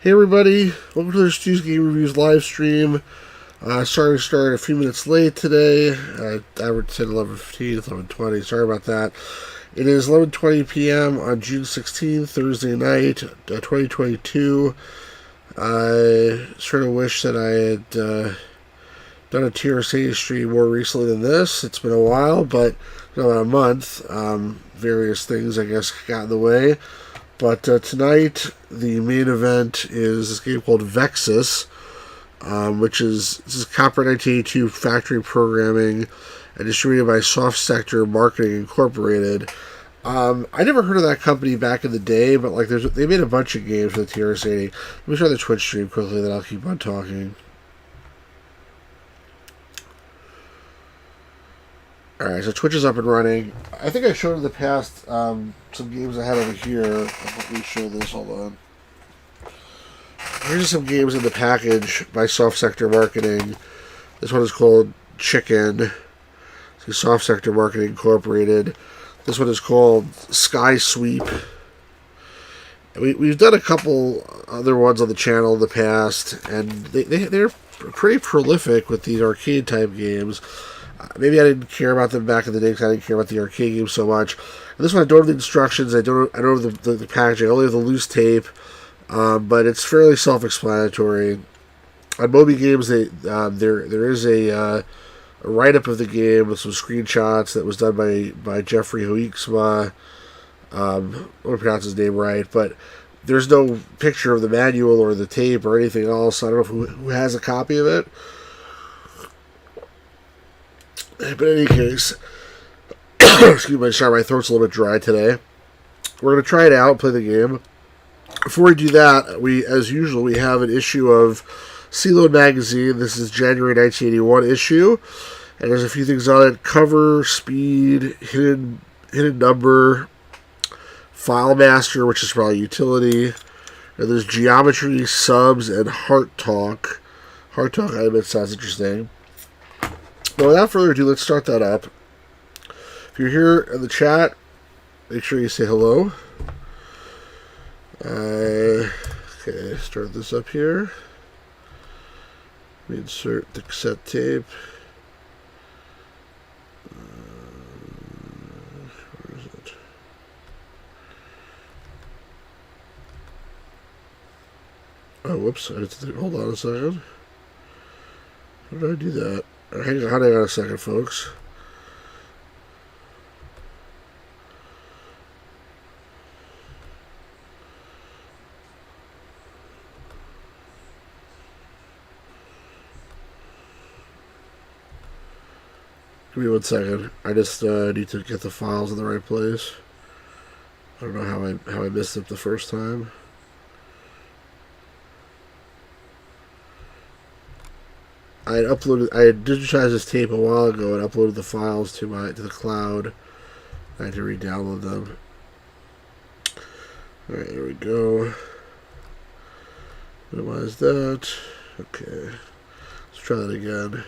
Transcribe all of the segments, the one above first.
Hey everybody, welcome to this Tuesday Game Reviews live stream. Sorry to start a few minutes late today. I would say 11:15, 11:20. Sorry about that. It is 11:20 p.m. on June 16th, Thursday night, 2022. I sort of wish that I had done a TRS-80 stream more recently than this. It's been a while, but about a month. Various things, I guess, got in the way. But tonight, the main event is this game called Vexus, which is copyright 1982 factory programming and distributed by Soft Sector Marketing Incorporated. I never heard of that company back in the day, but like they made a bunch of games for the TRS-80. Let me try the Twitch stream quickly, then I'll keep on talking. Alright, so Twitch is up and running. I think I showed in the past some games I had over here. Let me show this, hold on. Here's some games in the package by Soft Sector Marketing. This one is called Chicken. So Soft Sector Marketing Incorporated. This one is called Sky Sweep. We've done a couple other ones on the channel in the past, and they're pretty prolific with these arcade type games. Maybe I didn't care about them back in the day because I didn't care about the arcade games so much. And this one, I don't have the instructions. I don't have the packaging. I only have the loose tape, but it's fairly self-explanatory. On Moby Games, there is a write-up of the game with some screenshots that was done by Jeffrey Hoeksma. I don't pronounce his name right, but there's no picture of the manual or the tape or anything else. I don't know who has a copy of it. But in any case, excuse me, sorry, my throat's a little bit dry today. We're going to try it out and play the game. Before we do that, as usual, we have an issue of CLOAD Magazine. This is January 1981 issue, and there's a few things on it. Cover, speed, hidden number, file master, which is probably utility, and there's geometry, subs, and heart talk. Heart talk, I admit, sounds interesting. But without further ado, let's start that up. If you're here in the chat, make sure you say hello. Okay, start this up here. Let me insert the cassette tape. Where is it? Oh, whoops. I had to hold on a second. How did I do that? Hang on a second, folks. Give me 1 second. I just need to get the files in the right place. I don't know how I missed it the first time. I had digitized this tape a while ago and uploaded the files to the cloud. I had to re-download them. Alright, there we go. Minimize that. Okay. Let's try that again.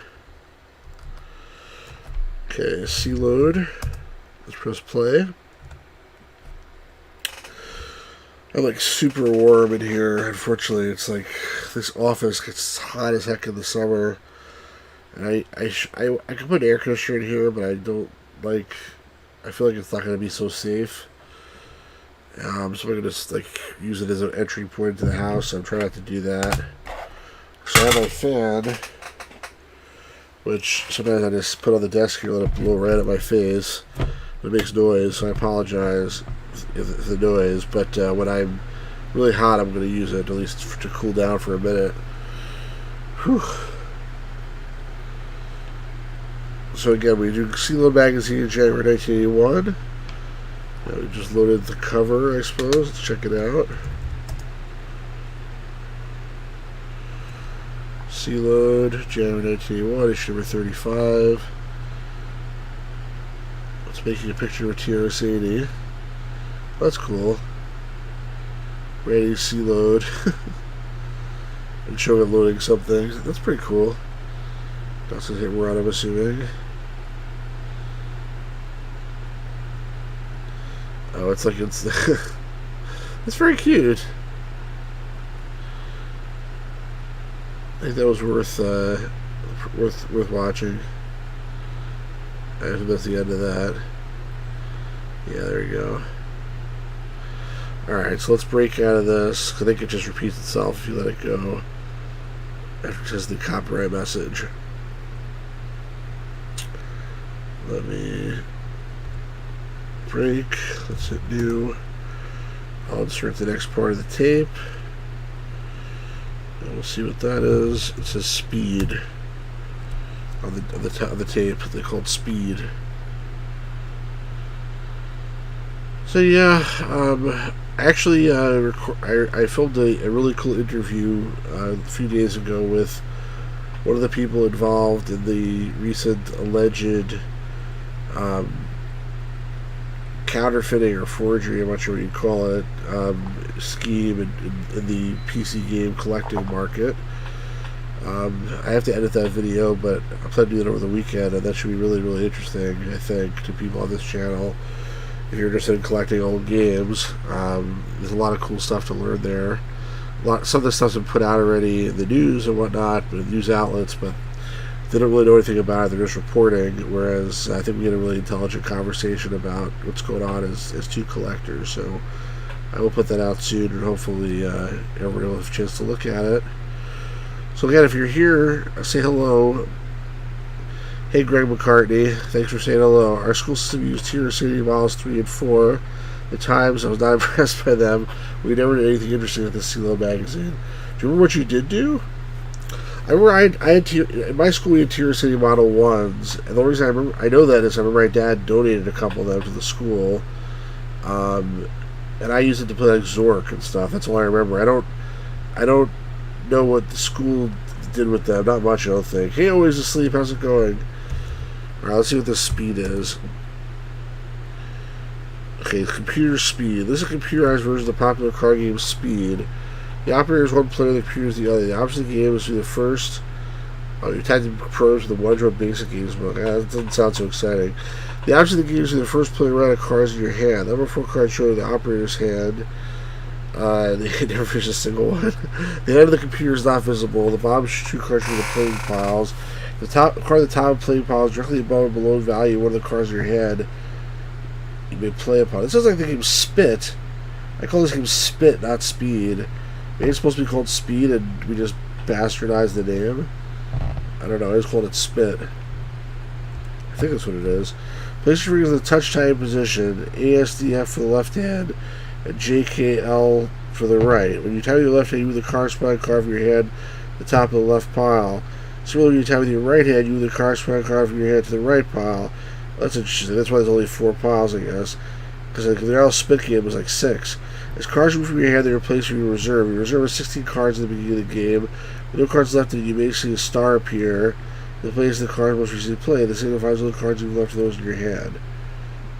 Okay, CLOAD. Let's press play. I'm like super warm in here. Unfortunately, it's like this office gets hot as heck in the summer. And I can put an air conditioner in here, but I don't like. I feel like it's not going to be so safe. So I'm going to just like use it as an entry point to the house. So I'm trying not to do that. So I have my fan, which sometimes I just put on the desk here, let it blow right at my face. It makes noise, so I apologize if the noise. But when I'm really hot, I'm going to use it at least to cool down for a minute. Whew. So again, we do CLOAD Magazine in January 1981. We just loaded the cover, I suppose. Let's check it out. CLOAD, January 1981, issue number 35. It's making a picture of a TRS-80. That's cool. Ready CLOAD. And showing it loading something. That's pretty cool. That's a hit run, I'm assuming. Oh, it's like it's it's very cute. I think that was worth watching. I think that's the end of that. Yeah, there you go. Alright, so let's break out of this. I think it just repeats itself if you let it go. After it says the copyright message. Let me break. Let's hit new. I'll insert the next part of the tape. And we'll see what that is. It says speed on the tape. They call it speed. So yeah, actually, I filmed a really cool interview a few days ago with one of the people involved in the recent alleged counterfeiting or forgery, I'm not sure what you'd call it, scheme in the PC game collecting market. I have to edit that video, but I plan to do it over the weekend, and that should be really, really interesting, I think, to people on this channel. If you're interested in collecting old games, there's a lot of cool stuff to learn there. Some of the stuff's been put out already in the news and whatnot, in news outlets, but they don't really know anything about it. They're just reporting, whereas I think we get a really intelligent conversation about what's going on as two collectors. So I will put that out soon, and hopefully everyone will have a chance to look at it. So again, if you're here, say hello. Hey, Greg McCartney, thanks for saying hello. Our school system used TRS-80 models 3 and 4. At times, I was not impressed by them. We never did anything interesting at the CLOAD Magazine. Do you remember what you did do? I remember I had in my school we had TRS-80 Model 1s, and the only reason I know that is I remember my dad donated a couple of them to the school, and I used it to play like Zork and stuff. That's all I remember. I don't know what the school did with them. Not much, I don't think. Hey, always asleep. How's it going? Alright, let's see what this speed is. Okay, computer speed. This is a computerized version of the popular car game Speed. The operator is one player, the computer is the other. The option of the game is to be the first. Oh, you typed in pros with the Wondro Basic Games book. That doesn't sound so exciting. The option of the game is to be the first player round of cards in your hand. Number 4 cards show the operator's hand. They never finish a single one. The head of the computer is not visible. The bottom shows 2 cards from the playing piles. The card at the top of the playing pile is directly above or below the value of one of the cards in your hand you may play upon. It sounds like the game Spit. I call this game Spit, not Speed. Maybe it's supposed to be called Speed and we just bastardized the name. I don't know, I just called it Spit. I think that's what it is. Place your fingers in the touch time position, ASDF for the left hand, and JKL for the right. When you tap with your left hand, you move the corresponding card from your hand to the top of the left pile. Similarly, when you tap with your right hand, you move the corresponding card from your hand to the right pile. That's interesting. That's why there's only 4 piles, I guess. Because the real spit game was like 6. As cards move from your hand, they replace your reserve. Your reserve has 16 cards at the beginning of the game. With no cards left, you may see a star appear in the place of the card most recently played. This signifies all the cards you've left of those in your hand.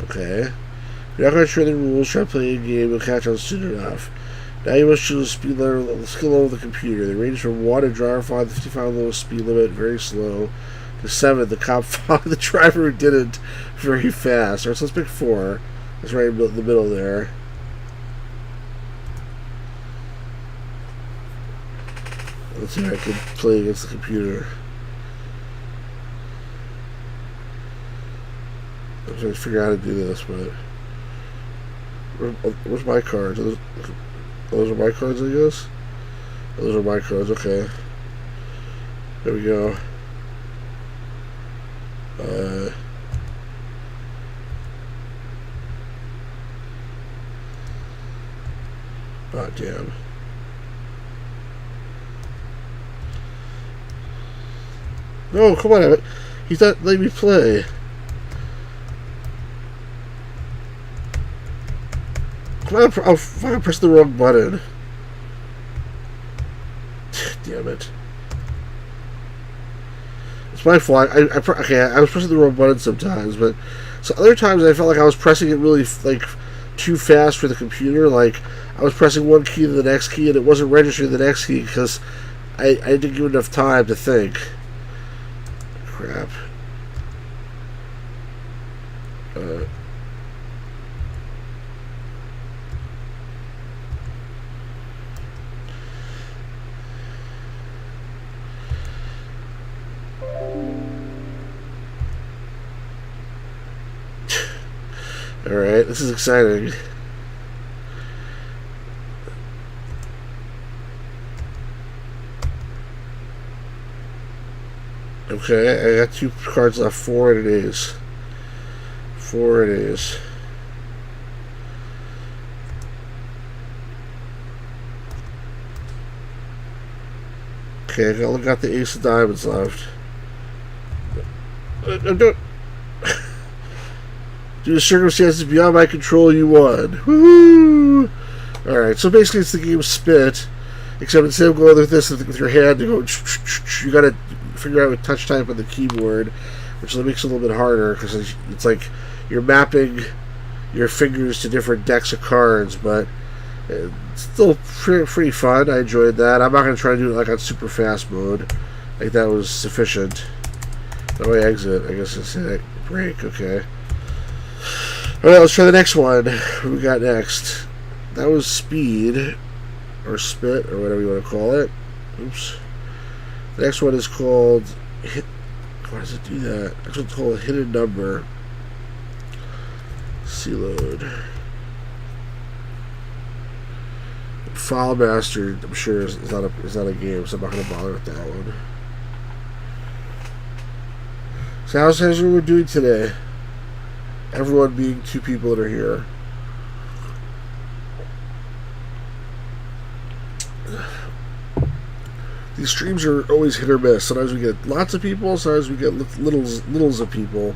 Okay. If you're not going to try the rules, try playing a game, you'll catch on soon enough. Now you must choose the skill level of the computer. They range from 1 in driver 5, the 55 lowest speed limit, very slow, to 7, the cop 5, the driver who didn't, very fast. Alright, so let's pick 4. That's right in the middle there. Let's see if I can play against the computer. I'm trying to figure out how to do this, but where's my cards? Those are my cards, I guess? Those are my cards, okay. There we go. Oh, damn. No, come on, he's not letting me play. Come on, I'll fucking press the wrong button. Damn it. It's my fault. Okay, I was pressing the wrong button sometimes, but so other times I felt like I was pressing it really like too fast for the computer. Like I was pressing one key to the next key, and it wasn't registering the next key because I didn't give enough time to think. Crap. Alright, this is exciting. Okay, I got 2 cards left. 4 it is. 4 it is. Okay, I only got the Ace of Diamonds left. I'm doing. Due to circumstances beyond my control, you won. Woohoo! Alright, so basically it's the game Spit, except instead of going like this with your hand, you gotta figure out a touch type on the keyboard, which makes it a little bit harder because it's like you're mapping your fingers to different decks of cards, but it's still pretty fun. I enjoyed that. I'm not going to try to do it like on super fast mode. I think that was sufficient. How do I exit? I guess it's a break. Okay. Alright, let's try the next one. What we got next? That was Speed, or Spit, or whatever you want to call it. Oops. The next one is called Why does it do that? Next one's called Hidden Number. CLOAD. File Master, I'm sure is not a game, so I'm not going to bother with that one. So how's everyone doing today? Everyone being 2 people that are here. These streams are always hit or miss. Sometimes we get lots of people, sometimes we get littles of people.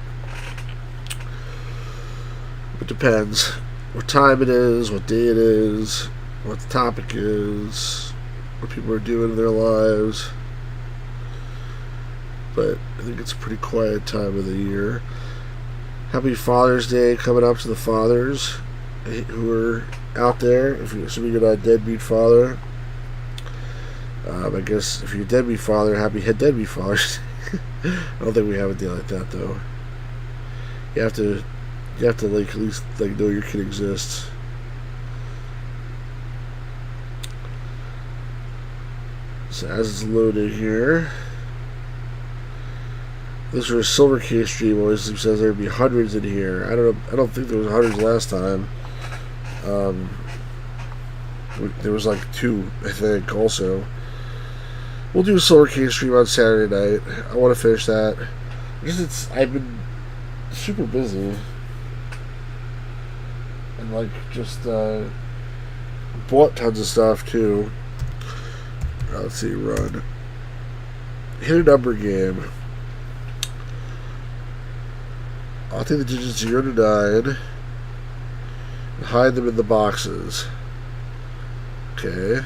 It depends what time it is, what day it is, what the topic is, what people are doing in their lives. But I think it's a pretty quiet time of the year. Happy Father's Day coming up to the fathers who are out there. If you're assuming you're not a deadbeat father, I guess if you're a deadbeat father, happy deadbeat fathers. I don't think we have a deal like that though. You have to like at least like know your kid exists. So as it's loaded here, this was a silver case stream. Always says there'd be hundreds in here. I don't think there was hundreds last time. There was like 2, I think. Also, we'll do a silver case stream on Saturday night. I want to finish that because I've been super busy and like just bought tons of stuff too. Let's see, run. Hit a number game. I'll take the digits 0 to 9 and hide them in the boxes. Okay.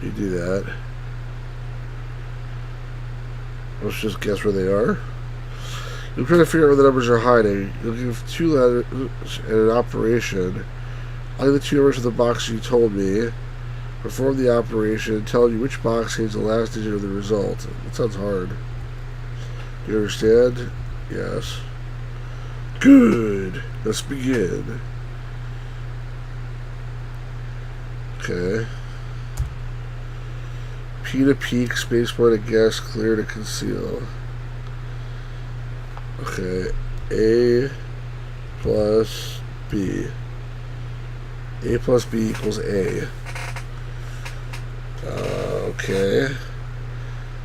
You do that. Let's just guess where they are. You're trying to figure out where the numbers are hiding. You'll give 2 letters and an operation. I'll give the 2 numbers of the box you told me. Perform the operation, telling you which box contains the last digit of the result. That sounds hard. Do you understand? Yes. Good. Let's begin. Okay. P to peek, spacebar to guess, clear to conceal. Okay. A plus B. A plus B equals A. Okay.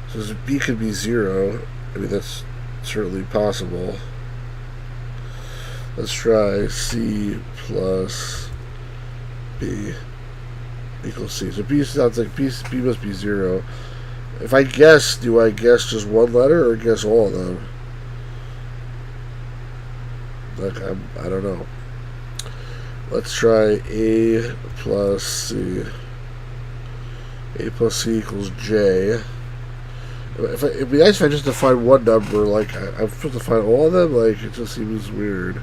So B could be 0. I mean, that's certainly possible. Let's try C plus B equals C. So B sounds like B must be 0. If I guess, do I guess just one letter or guess all of them? Like, I don't know. Let's try A plus C. A plus C equals J. It'd be nice if I just define one number. Like, I'm supposed to find all of them? Like, it just seems weird.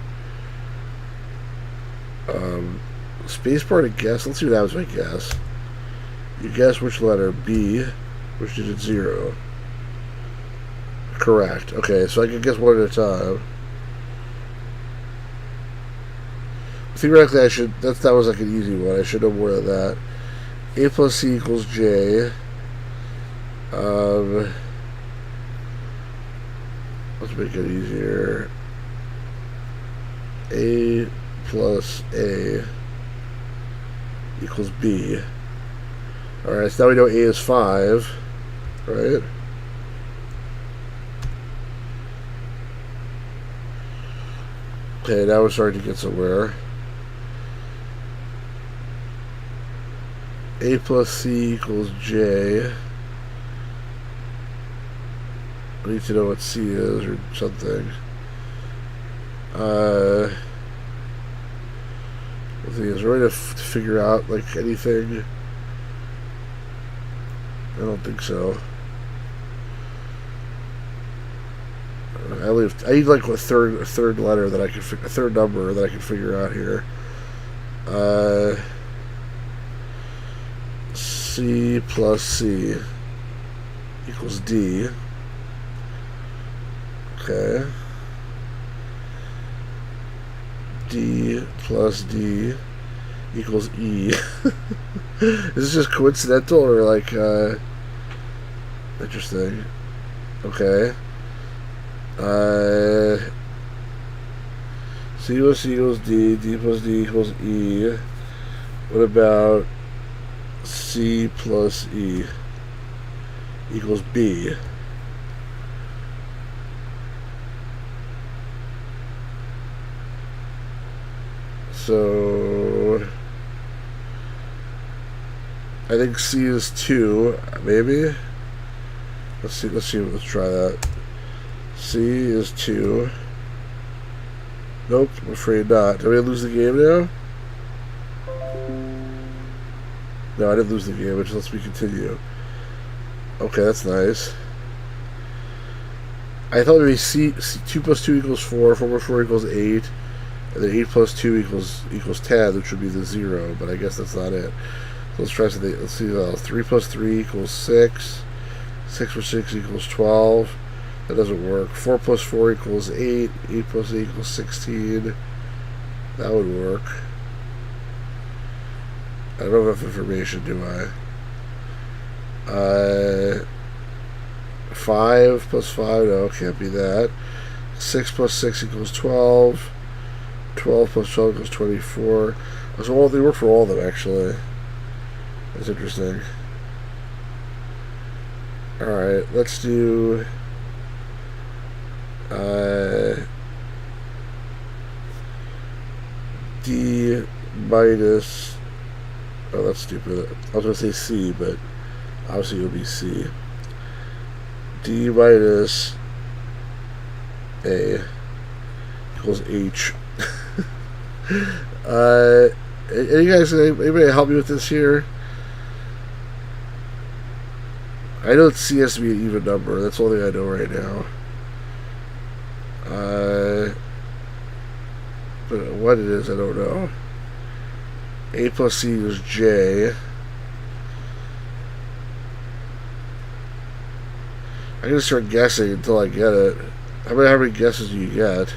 Spacebar to guess. Let's see what happens if I guess. You guess which letter? B. Which digit? 0. Correct. Okay, so I can guess one at a time. Theoretically, I should. That was like an easy one. I should know more than that. A plus C equals J. Let's make it easier. A plus A equals B. Alright, so now we know A is 5, right? Okay, now we're starting to get somewhere. A plus C equals J. I need to know what C is or something. The thing is, we're going to figure out like anything. I don't think so. I need like a third letter that I can a third number that I can figure out here. C plus C equals D. Okay. D plus D equals E. Is this just coincidental or like interesting? Okay. C plus C equals D, D plus D equals E. What about C plus E equals B? So I think C is 2, maybe. Let's try that. C is 2. Nope, I'm afraid not. Did we lose the game now? No, I didn't lose the game, which lets me continue. Okay, that's nice. I thought maybe C 2 plus 2 equals 4, 4 plus 4 equals 8, and then 8 plus 2 equals 10, which would be the 0, but I guess that's not it. So let's try something. Let's see, 3 plus 3 equals 6, 6 plus 6 equals 12. That doesn't work. 4 plus 4 equals 8. 8 plus 8 equals 16. That would work. I don't have enough information, do I? 5 plus 5, no, can't be that. 6 plus 6 equals 12. 12 plus 12 equals 24. So they work for all of them, actually. That's interesting. Alright, let's do... D minus... Oh, that's stupid. I was going to say C, but obviously it'll be C. D minus A equals H. Anybody help me with this here? I know C has to be an even number. That's the only thing I know right now. But what it is, I don't know. A plus C is J. I'm gonna start guessing until I get it. How many guesses do you get?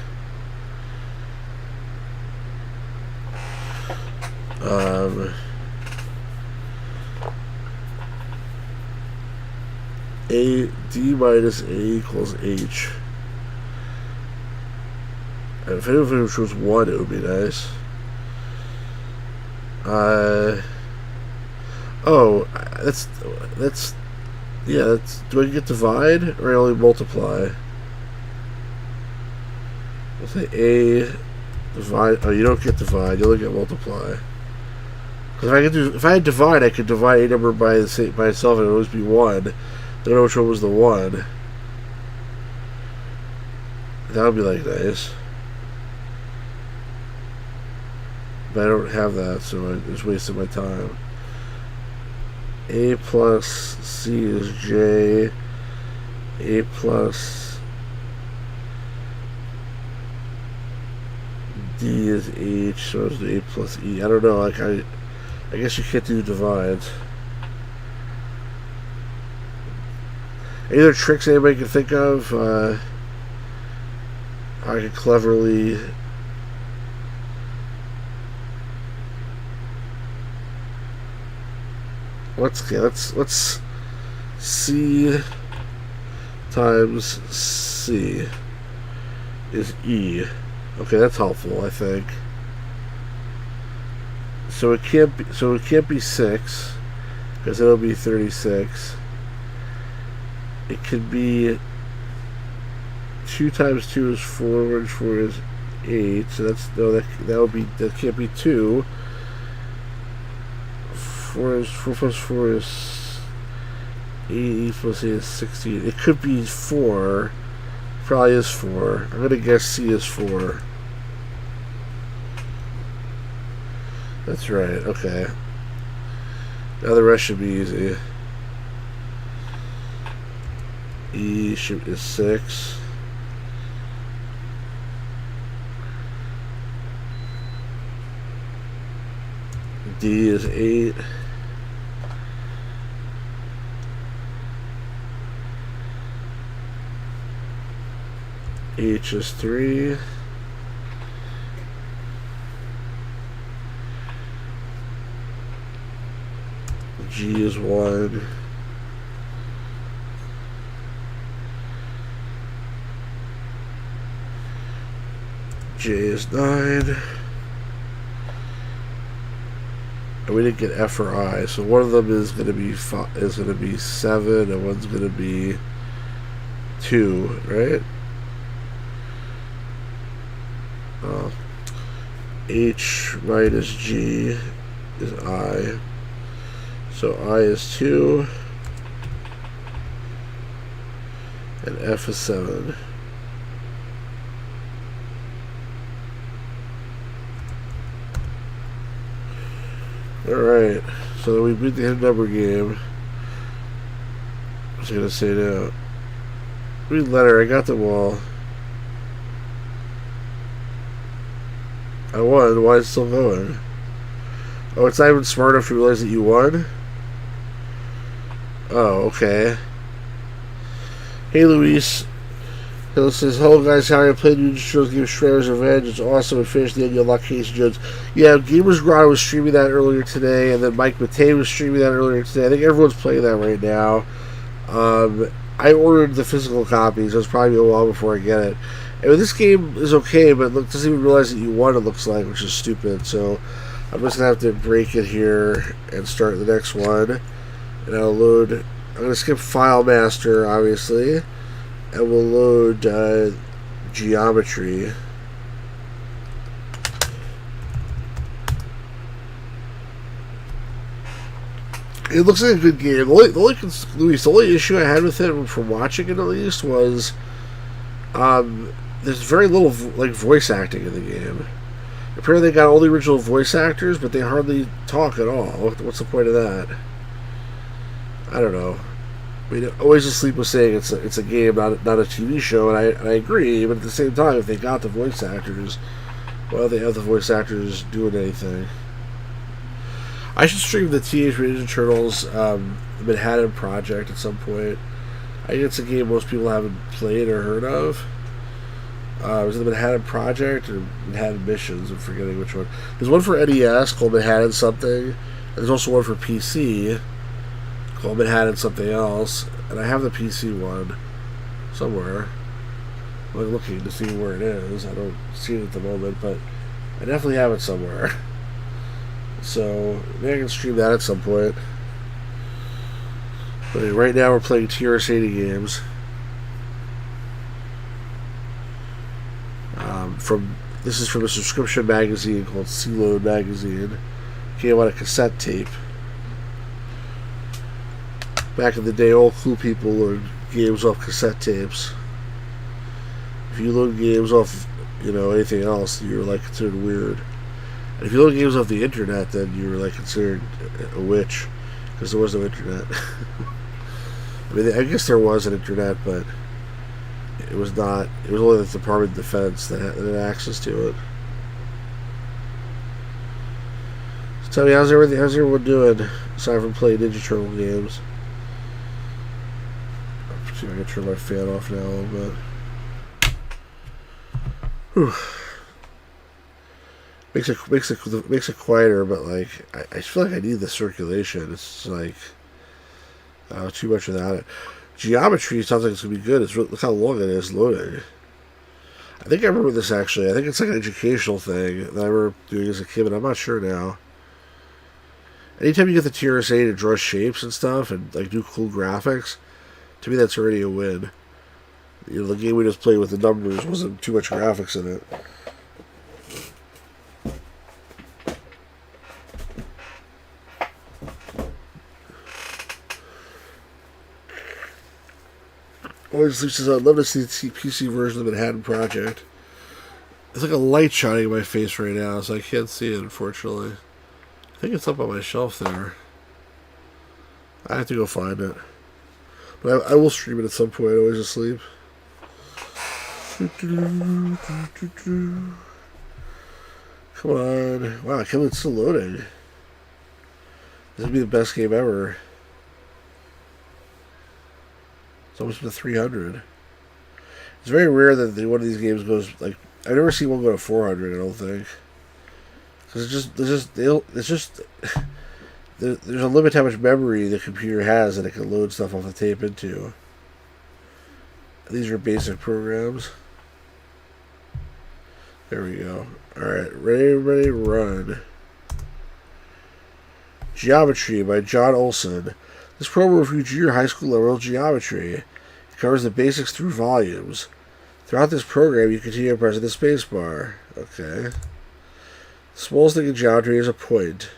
D minus A equals H. And if anyone chose 1, it would be nice. Do I get divide or only multiply? Let's say A divide. Oh, you don't get divide. You only get multiply. Because if I had divide, I could divide a number by itself, and it would always be 1. I don't know which one was the 1. That would be like nice. But I don't have that, so I just wasted my time. A plus C is J. A plus D is H, so it's A plus E. I don't know, like I guess you can't do divides. Any other tricks anybody can think of? How I could cleverly... Let's C times C is E. Okay, that's helpful, I think. So it can't be. So it can't be 6, because it'll be 36. It could be 2 times 2 is 4, which 4 is 8. So that's no. That would be. That can't be 2. 4 plus 4 is 8 plus 8 is 16. It could be 4. Probably is 4. I'm gonna guess C is 4. That's right. Okay. Now the rest should be easy. E is 6. D is 8. H is 3. G is 1. J is 9. And we didn't get F or I, so one of them is going to be 7, and one's going to be 2, right? H minus G is I. So I is 2. And F is 7. Alright. So we beat the hidden number game. What was I going to say now? Read letter. I got them all. I won. Why is it still going? Oh, it's not even smart enough to realize that you won? Oh, okay. Hey, Luis. He says, hello, guys. How are you? Played Ninja Turtles game Shredder's Revenge. It's awesome. And finished the annual Lock Case Jones. Yeah, Gamers Grotto was streaming that earlier today. And then Mike Matei was streaming that earlier today. I think everyone's playing that right now. I ordered the physical copies. It's probably a while before I get it. And this game is okay, but it doesn't even realize that you won, it looks like, which is stupid. So I'm just going to have to break it here and start the next one. And I'll load. I'm going to skip File Master, obviously. And we'll load Geometry. It looks like a good game. The only issue I had with it, from watching it at least, was there's very little voice acting in the game. Apparently they got all the original voice actors, but they hardly talk at all. What's the point of that? I don't know. I mean, Always Asleep was saying it's a game, not a TV show, and I agree. But at the same time, if they got the voice actors, why don't they have the voice actors doing anything? I should stream the Teenage Mutant Ninja Turtles Manhattan Project at some point. I think it's a game most people haven't played or heard of. Was it the Manhattan Project or Manhattan Missions? I'm forgetting which one. There's one for NES called Manhattan something. And there's also one for PC called Manhattan something else. And I have the PC one somewhere. I'm looking to see where it is. I don't see it at the moment, but I definitely have it somewhere. So maybe I can stream that at some point. But right now we're playing TRS-80 games. This is from a subscription magazine called CLOAD Magazine. Came on a cassette tape. Back in the day, all cool people loaded games off cassette tapes. If you load games off, anything else, you were considered weird. And if you load games off the internet, then you were considered a witch, because there was no internet. I mean, I guess there was an internet, but it was not. It was only the Department of Defense that had access to it. So tell me, how's everyone doing aside from playing Ninja Turtle games? Let's see if I can turn my fan off now a little bit. Whew. Makes it quieter, but I feel like I need the circulation. It's too much without it. Geometry sounds like it's gonna be good. Look how long it is loading. I think I remember this actually. I think it's like an educational thing that I remember doing as a kid, but I'm not sure now. Anytime you get the TRS-80 to draw shapes and stuff and like do cool graphics, to me that's already a win. You know, the game we just played with the numbers wasn't too much graphics in it. Always says I'd love to see the PC version of the Manhattan Project. It's like a light shining in my face right now, so I can't see it, unfortunately. I think it's up on my shelf there. I have to go find it. But I will stream it at some point, always asleep. Come on. Wow, I can't believe it's still loading. This would be the best game ever. It's almost been 300. It's very rare that one of these games goes, like, I've never seen one go to 400, I don't think. Because there's a limit to how much memory the computer has that it can load stuff off the tape into. These are basic programs. There we go. Alright, ready, run. Geometry by John Olson. This program will review junior high school level geometry. It covers the basics through volumes. Throughout this program, you continue pressing the spacebar. Okay. The smallest thing in geometry is a point.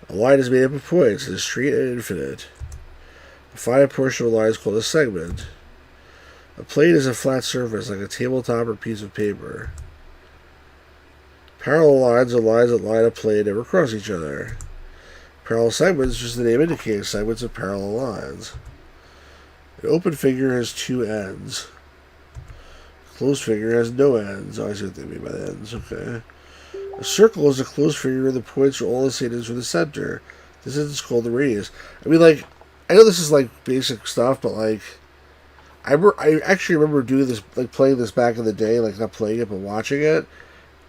A line is made up of points. It is straight and infinite. A finite portion of a line is called a segment. A plane is a flat surface, like a tabletop or piece of paper. Parallel lines are lines that line a plane never cross each other. Parallel segments, just the name indicating segments of parallel lines. An open figure has two ends. A closed figure has no ends. Oh, I see what they mean by the ends. Okay. A circle is a closed figure where the points are all the same as for the center. This is called the radius. I mean, like, I know this is like basic stuff, but like, I actually remember doing this, like playing this back in the day, like not playing it but watching it,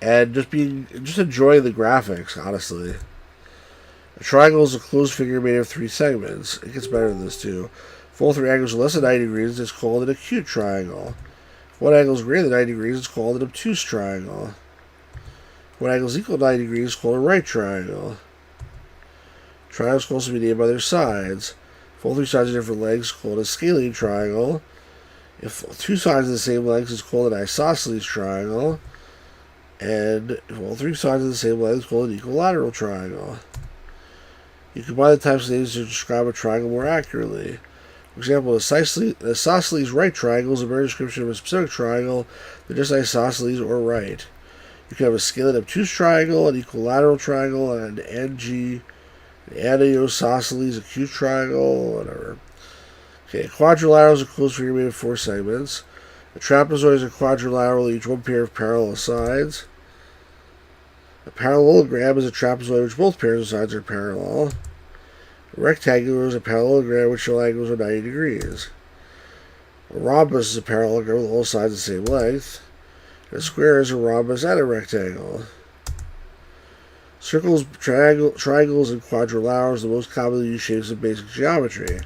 and just enjoying the graphics. Honestly, a triangle is a closed figure made of three segments. It gets better than this too. If all three angles are less than 90 degrees, it's called an acute triangle. If one angle is greater than 90 degrees, it's called an obtuse triangle. If one angle is equal to 90 degrees, it's called a right triangle. Triangles can also be named by their sides. If all three sides are different lengths, it's called a scalene triangle. If two sides are the same length, it's called an isosceles triangle. And if all three sides are the same length, it's called an equilateral triangle. You combine the types of names to describe a triangle more accurately. For example, an isosceles right triangle is a better description of a specific triangle than just isosceles or right. You can have a scalene obtuse triangle, an equilateral triangle, and an anisosceles acute triangle, whatever. Okay, quadrilateral is a closed figure made of four segments. A trapezoid is a quadrilateral, each one pair of parallel sides. A parallelogram is a trapezoid which both pairs of sides are parallel. A rectangular is a parallelogram which all angles are 90 degrees. A rhombus is a parallelogram with all sides the same length. And a square is a rhombus and a rectangle. Circles, triangles, and quadrilaterals are the most commonly used shapes in basic geometry.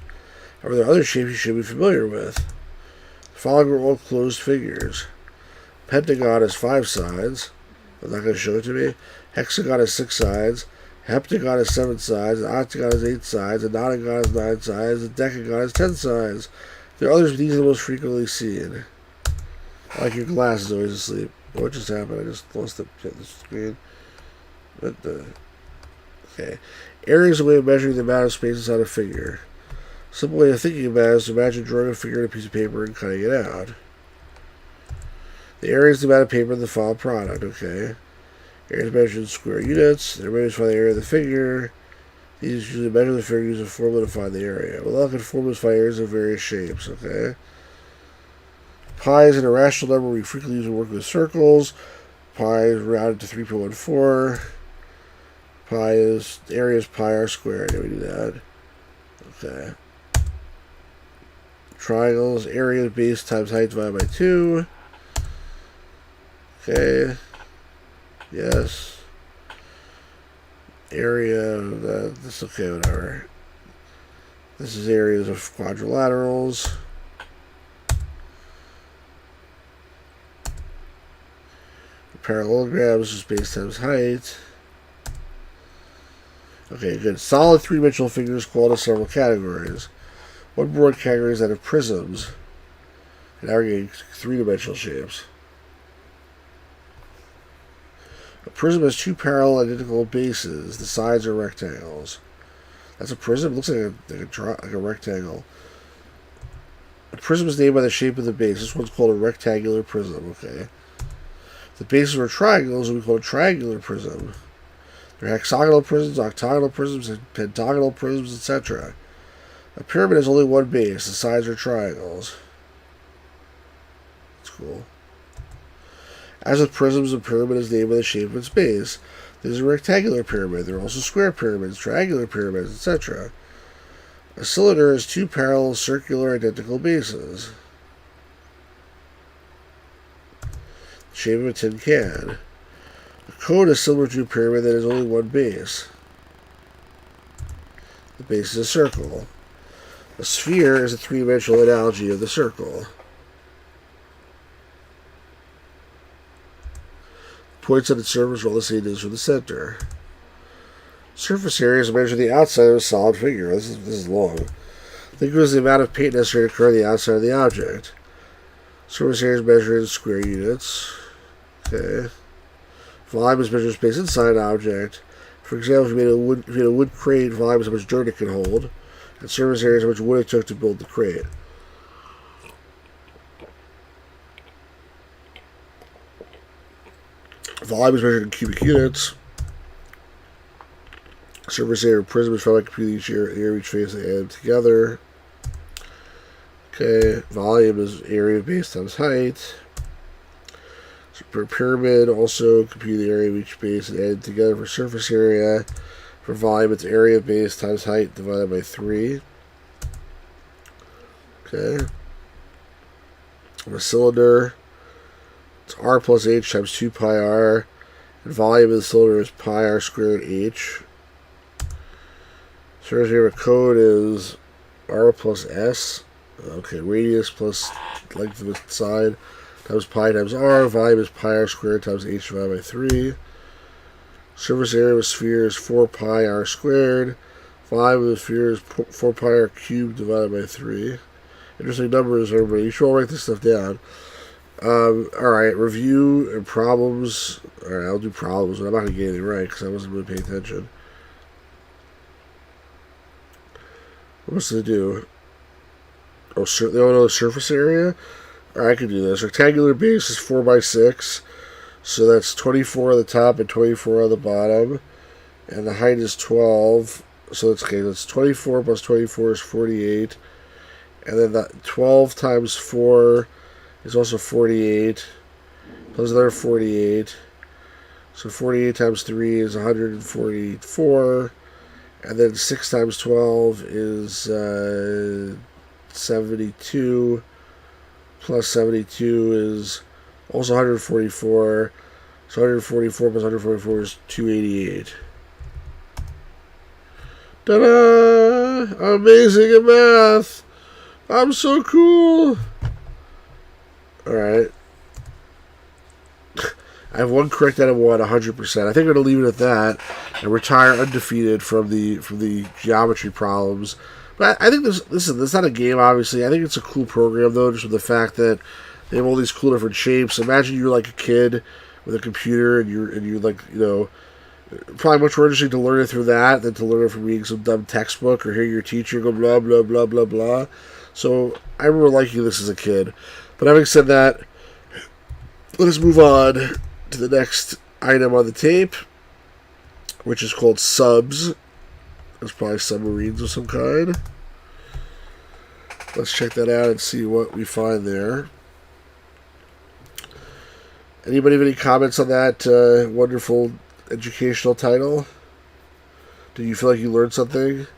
However, there are other shapes you should be familiar with. The following are all closed figures. Pentagon has 5 sides. I'm not going to show it to me. Hexagon has 6 sides. Heptagon has 7 sides. An octagon has 8 sides. A nonagon has 9 sides. A decagon has 10 sides. There are others, but these are the most frequently seen. Like your glass is always asleep. What just happened? I just lost the screen. What the? Okay. Area is a way of measuring the amount of space inside a figure. A simple way of thinking about it is to imagine drawing a figure on a piece of paper and cutting it out. The area is the amount of paper in the final product, okay? Area is measured in square units. They're measured to find the area of the figure. These usually measure the figure using a formula to find the area. Well, all can formulas find areas of various shapes, okay? Pi is an irrational number we frequently use when working with circles. Pi is rounded to 3.14. The area is pi r squared. Yeah, we do that. Okay. Triangles, area of base times height divided by 2. Okay. Yes. Area, that's okay, whatever. This is areas of quadrilaterals. Parallelograms is base times height. Okay, good. Solid three-dimensional figures fall into several categories. One broad category is that of prisms, and aggregating three-dimensional shapes. A prism has two parallel identical bases. The sides are rectangles. That's a prism? It looks like a rectangle. A prism is named by the shape of the base. This one's called a rectangular prism. Okay. If the bases were triangles, it would be called a triangular prism. There are hexagonal prisms, octagonal prisms, pentagonal prisms, etc. A pyramid has only one base. The sides are triangles. That's cool. As with prisms, a pyramid is named by the shape of its base. There's a rectangular pyramid. There are also square pyramids, triangular pyramids, etc. A cylinder has two parallel circular identical bases. The shape of a tin can. A cone is similar to a pyramid that has only one base. The base is a circle. A sphere is a three-dimensional analogy of the circle. Points on its surface are all the same as from the center. Surface area is measured the outside of a solid figure. This is long. Think of it as the amount of paint necessary to cover the outside of the object. Surface area is measured in square units. Okay. Volume is measured space inside an object. For example, if you made a wood crate, volume is how much dirt it can hold, and surface area is how much wood it took to build the crate. Volume is measured in cubic units. Surface area of prism is found by computing each area of each face and add together. Okay, volume is area of base times height. So for pyramid, also compute the area of each base and add together. For surface area. For volume, it's area of base times height divided by 3. Okay. On a cylinder, it's r plus h times 2 pi r. And volume of the cylinder is pi r squared h. Surface area of a cone is r plus s. Okay, radius plus length of its side times pi times r. Volume is pi r squared times h divided by 3. Surface area of a sphere is 4 pi r squared. Volume of the sphere is 4 pi r cubed divided by 3. Interesting numbers, everybody. You should all write this stuff down. Alright, review and problems. Alright, I'll do problems, but I'm not going to get anything right because I wasn't really paying attention. What must I do? Oh, they all know the surface area? Alright, I can do this. Rectangular base is 4 by 6. So that's 24 on the top and 24 on the bottom. And the height is 12. So that's okay. That's 24 plus 24 is 48. And then that 12 times 4 is also 48. Plus another 48. So 48 times 3 is 144. And then 6 times 12 is 72. Plus 72 is also 144. So 144 plus 144 is 288. Ta-da! Amazing at math! I'm so cool! Alright. I have one correct out of one, 100%. I think I'm going to leave it at that and retire undefeated from the geometry problems. But I think this is not a game, obviously. I think it's a cool program, though, just with the fact that they have all these cool different shapes. Imagine you're like a kid with a computer and you're like, you know, probably much more interesting to learn it through that than to learn it from reading some dumb textbook or hear your teacher go blah, blah, blah, blah, blah. So I remember liking this as a kid. But having said that, let us move on to the next item on the tape, which is called subs. It's probably submarines of some kind. Let's check that out and see what we find there. Anybody have any comments on that wonderful educational title? Do you feel like you learned something?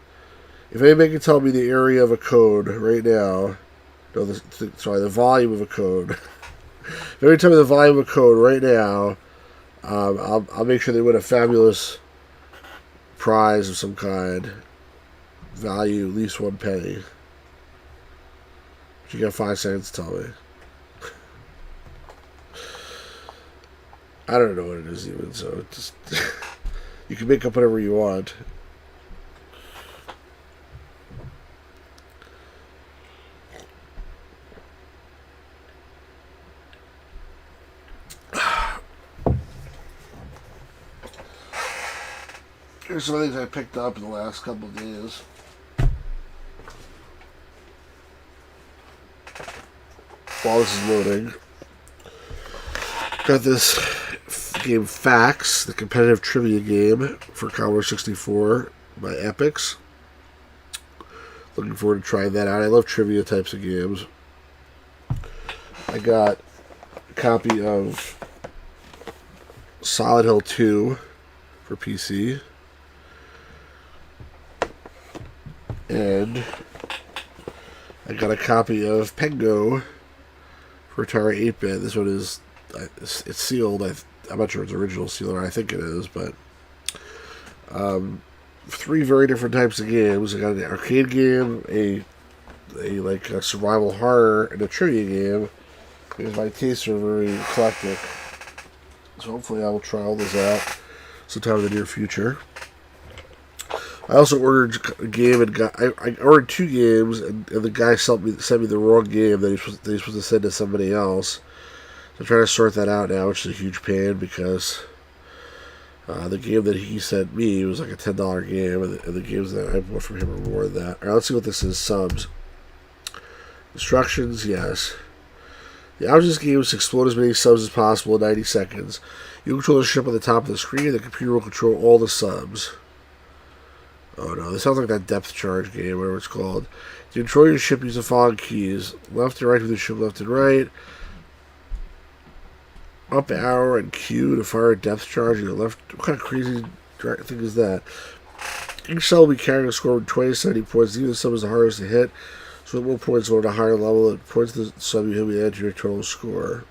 If anybody can tell me the area of a code right now, no, the volume of a code. If every time the volume of a code right now, I'll make sure they win a fabulous prize of some kind. Value at least 1 penny. You got 5 seconds to tell me. I don't know what it is even, so just you can make up whatever you want. Here's some things I picked up in the last couple of days. While this is loading, got this game Facts, the competitive trivia game for Commodore 64 by Epix. Looking forward to trying that out. I love trivia types of games. I got a copy of Solid Hill 2 for PC. And I got a copy of Pengo for Atari 8-bit. This one is, it's sealed. I'm not sure it's original sealed, or I think it is, but 3 very different types of games. I got an arcade game, a survival horror, and a trivia game. Because my tastes are very eclectic. So hopefully I will try all this out sometime in the near future. I also ordered a game and I ordered 2 games, and the guy sent me the wrong game that he's supposed to send to somebody else. So I'm trying to sort that out now, which is a huge pain because the game that he sent me was like a $10 game, and the games that I bought from him are more than that. Alright, let's see what this is. Subs. Instructions, yes. The object of this game is to explode as many subs as possible in 90 seconds. You control the ship on the top of the screen, the computer will control all the subs. Oh no, this sounds like that depth charge game, whatever it's called. To control your ship, use the following keys. Left to right with the ship, left and right. Up arrow and Q to fire a depth charge. You know, left. What kind of crazy thing is that? Each cell will be carrying a score of 20 to 70 points. Even the sub is the hardest to hit. So with more points on a higher level, it points to the sub you hit add to your total score.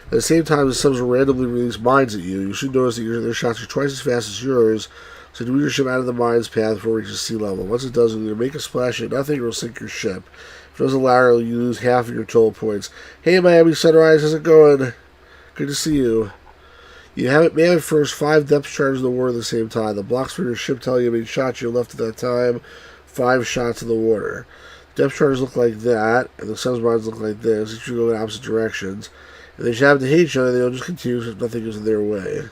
At the same time, the subs will randomly release mines at you. You should notice that their shots are twice as fast as yours, so move your ship out of the mine's path before it reaches sea level. Once it does, it'll either make a splash at nothing or it'll sink your ship. If it doesn't allow you lose half of your total points. Hey, Miami Sunrise, how's it going? Good to see you. You may have first 5 depth charges in the water at the same time. The blocks for your ship tell you how many shots you left at that time. 5 shots in the water. Depth charges look like that, and the subs mines look like this. Each will go in opposite directions. If they happen to hate each other, they'll just continue if nothing goes in their way.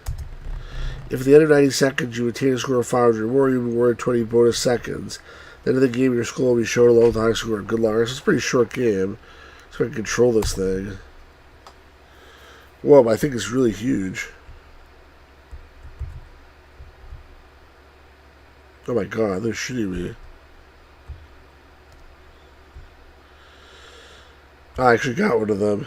If at the end of 90 seconds you attain a score of 500 or more, you'll be awarded 20 bonus seconds. At the end of the game, your score will be shown along with the high score. Good luck. It's a pretty short game. So I can control this thing. Whoa, I think it's really huge. Oh my god, they're shooting me. I actually got one of them.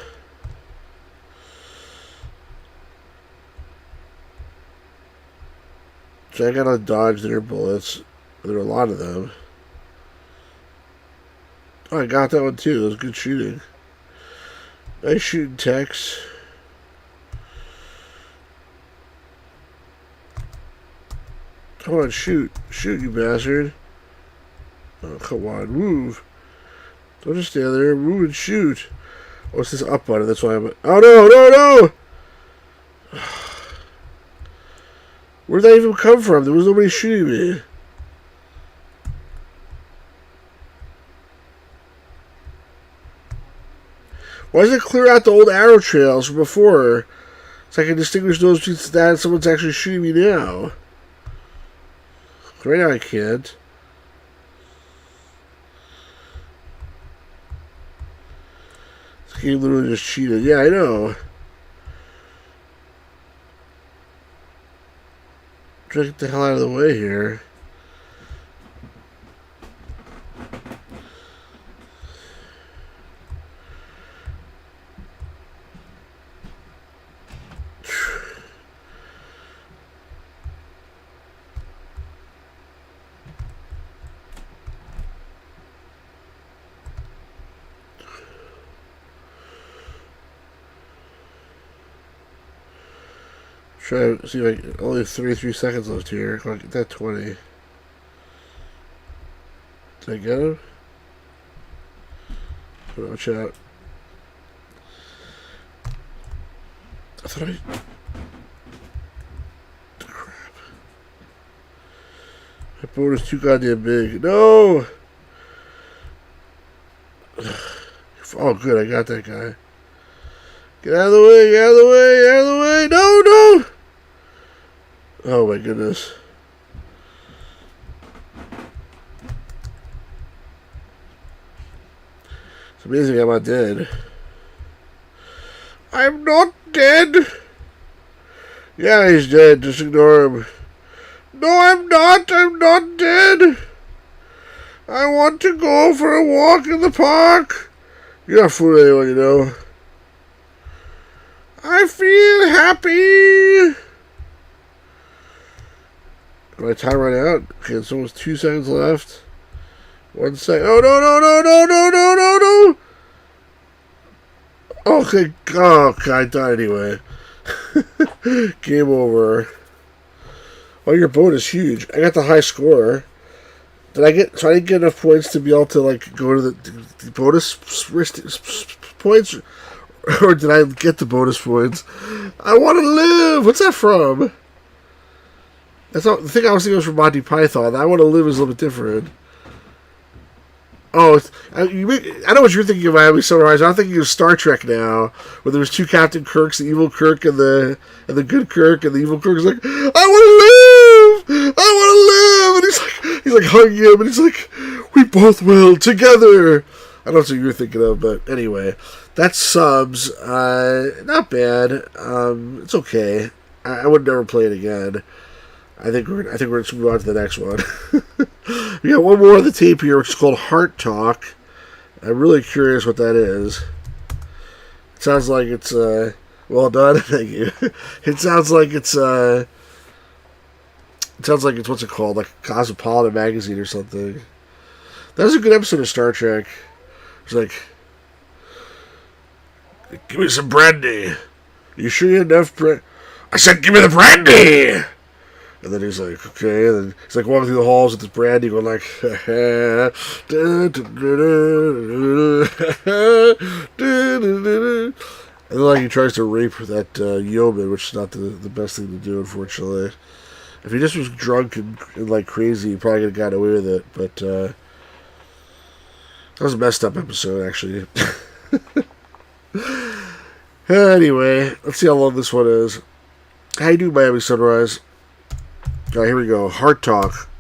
So I gotta dodge their bullets. There are a lot of them. Oh, I got that one too. That was good shooting. Nice shooting, Tex. Come on, shoot. Shoot, you bastard. Oh, come on, move. Don't just stand there. Move and shoot. Oh, it's this up button. That's why I'm... Oh, no, no, no! Where'd that even come from? There was nobody shooting me. Why does it clear out the old arrow trails from before? So I can distinguish those between that and someone's actually shooting me now. Right now I can't. This game literally just cheated. Yeah, I know. Try to get the hell out of the way here. Try to see if I can, only 33 seconds left here. Come on, get that 20. Did I get him? Watch out. thought crap. My boat is too goddamn big. No! Oh, good, I got that guy. Get out of the way, get out of the way, get out of the way! No, no! Oh my goodness. It's amazing I'm not dead. I'm not dead! Yeah, he's dead, just ignore him. No, I'm not dead! I want to go for a walk in the park! You're not fooling anyone, you know. I feel happy! My time run out? Okay, it's almost 2 seconds left. 1 second. Oh, no, no, no, no, no, no, no, no! Okay, oh, God, I died anyway. Game over. Oh, your boat is huge. I got the high score. So I didn't get enough points to be able to, like, go to the bonus points? Or did I get the bonus points? I want to live! What's that from? That's not, the thing I was thinking was from Monty Python. I want to live is a little bit different. Oh, I know what you're thinking of, Miami Sunrise. I'm thinking of Star Trek now, where there was 2 Captain Kirks, the evil Kirk and the good Kirk, and the evil Kirk is like, I want to live! I want to live! And he's like hugging him, and he's like, we both will, together! I don't know what you're thinking of, but anyway. That's Subs. Not bad. It's okay. I would never play it again. I think we're going to move on to the next one. We got one more on the tape here, which is called Heart Talk. I'm really curious what that is. It sounds like it's well done. Thank you. It sounds like it's what's it called, like Cosmopolitan Magazine or something. That was a good episode of Star Trek. It's like, give me some brandy. You sure you have enough brandy? I said, give me the brandy. And then he's like, okay. And then he's like walking through the halls with this brandy going like, and then like he tries to rape that yeoman, which is not the best thing to do, unfortunately. If he just was drunk and like crazy, he probably could have gotten away with it. But that was a messed up episode, actually. Anyway, let's see how long this one is. How you doing, Miami Sunrise? Alright, here we go. Heart Talk.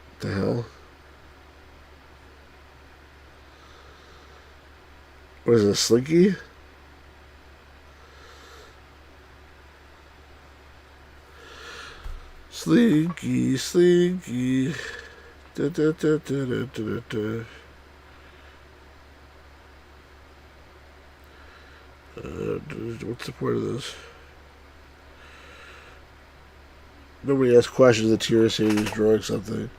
What the hell? What is this, Slinky? Slinky, Slinky. Da, da, da, da, da, da, da. What's the point of this? Nobody asks questions. The TRS-80 is drawing something.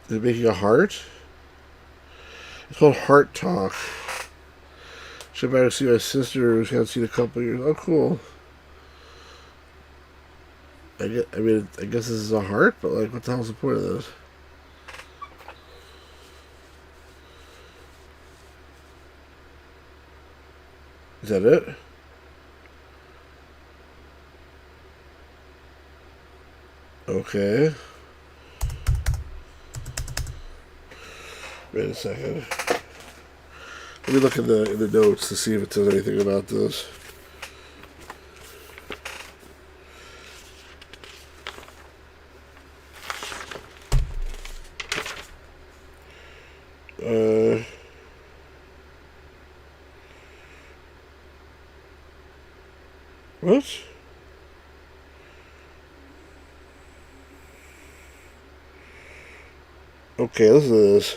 Is it making a heart? It's called Heart Talk. Should better see my sister who can't see the couple years. Oh, cool. I guess this is a heart, but like, what the hell's the point of this? Is that it? Okay. Wait a second. Let me look in the notes to see if it says anything about this. What? Okay, listen to this.